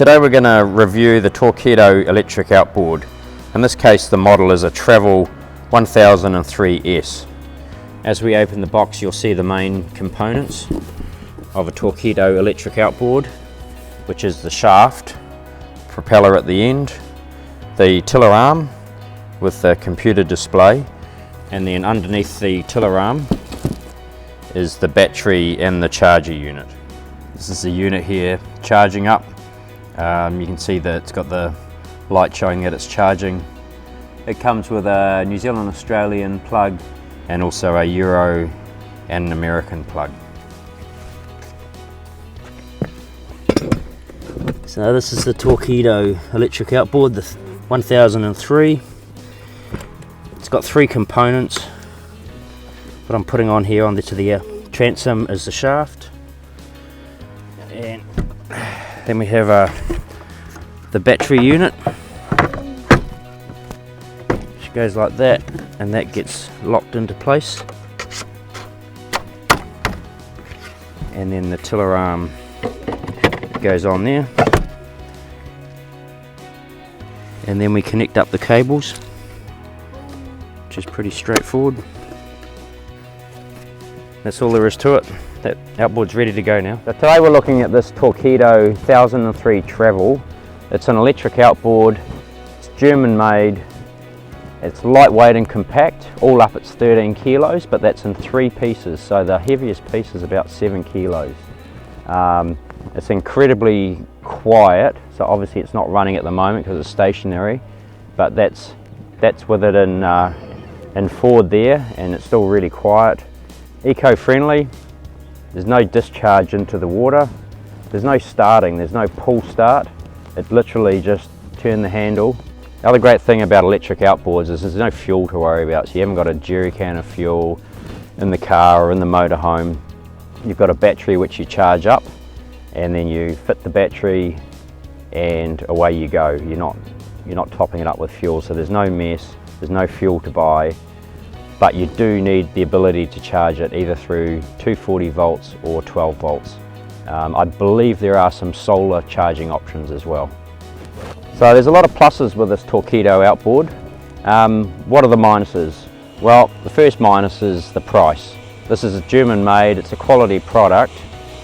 Today we're going to review the Torqeedo electric outboard. In this case the model is a Travel 1003S. As we open the box you'll see the main components of a Torqeedo electric outboard, which is the shaft, propeller at the end, the tiller arm with the computer display, and then underneath the tiller arm is the battery and the charger unit. This is the unit here charging up. You can see that it's got the light showing that it's charging. It comes with a New Zealand Australian plug and also a Euro and an American plug. So this is the Torqeedo electric outboard, the 1003. It's got three components. What I'm putting on here onto the transom is the shaft, and then we have the battery unit, which goes like that, and that gets locked into place, and then the tiller arm goes on there, and then we connect up the cables, which is pretty straightforward. That's all there is to it. That outboard's ready to go now. So today we're looking at this Torqeedo 1003 Travel. It's an electric outboard. It's German made. It's lightweight and compact. All up it's 13 kilos, but that's in 3 pieces. So the heaviest piece is about 7 kilos. It's incredibly quiet. So obviously it's not running at the moment because it's stationary, but that's with it in forward there, and it's still really quiet. Eco-friendly. There's no discharge into the water. There's no starting. There's no pull start. It literally just turn the handle. The other great thing about electric outboards is there's no fuel to worry about. So you haven't got a jerry can of fuel in the car or in the motorhome. You've got a battery which you charge up, and then you fit the battery and away you go. You're not topping it up with fuel, so there's no mess. There's no fuel to buy. But you do need the ability to charge it either through 240 volts or 12 volts. I believe there are some solar charging options as well. So there's a lot of pluses with this Torqeedo outboard. What are the minuses? Well, the first minus is the price. This is a German made, it's a quality product,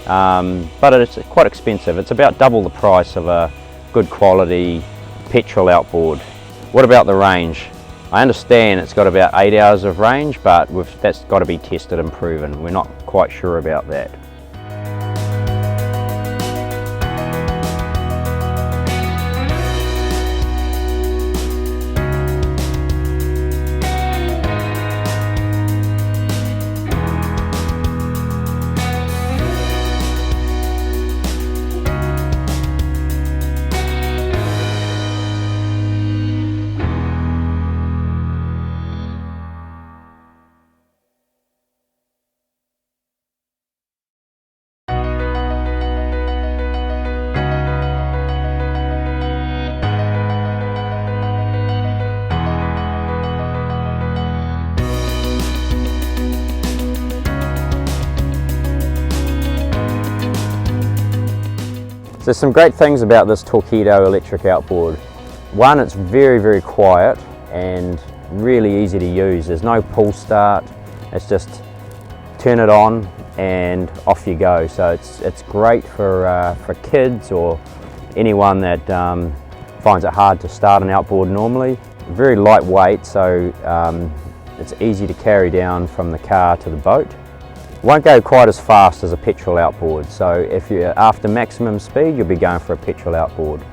but it's quite expensive. It's about double the price of a good quality petrol outboard. What about the range? I understand it's got about 8 hours of range, but that's got to be tested and proven. We're not quite sure about that. There's some great things about this Torqeedo electric outboard. One, it's very, very quiet and really easy to use. There's no pull start. It's just turn it on and off you go. So it's great for kids or anyone that finds it hard to start an outboard normally. Very lightweight, so it's easy to carry down from the car to the boat. Won't go quite as fast as a petrol outboard, so if you're after maximum speed you'll be going for a petrol outboard.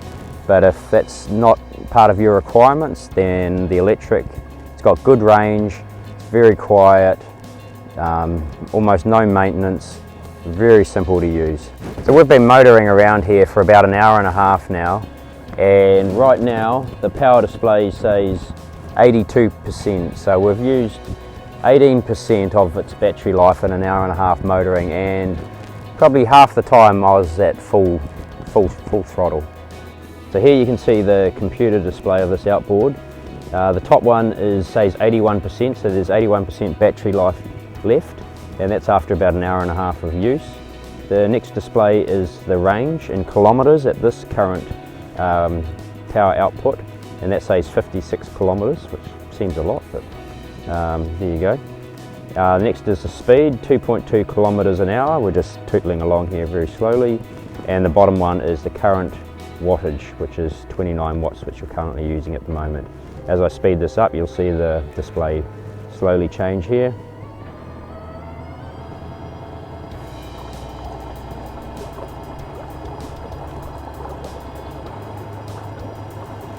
But if that's not part of your requirements, then the electric, it's got good range, it's very quiet, almost no maintenance, very simple to use. So we've been motoring around here for about an hour and a half now, and right now the power display says 82%, so we've used 18% of its battery life in an hour and a half motoring, and probably half the time I was at full throttle. So here you can see the computer display of this outboard. The top one says 81%, so there's 81% battery life left, and that's after about an hour and a half of use. The next display is the range in kilometres at this current power output, and that says 56 kilometres, which seems a lot, but there you go. Next is the speed, 2.2 kilometres an hour. We're just tootling along here very slowly. And the bottom one is the current wattage, which is 29 watts, which we're currently using at the moment. As I speed this up, you'll see the display slowly change here.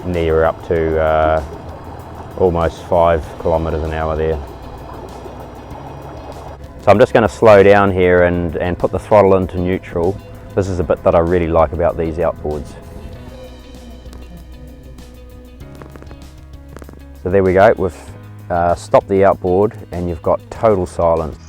And there you're up to almost 5 kilometres an hour there. So I'm just going to slow down here and put the throttle into neutral. This is a bit that I really like about these outboards. So there we go, we've stopped the outboard and you've got total silence.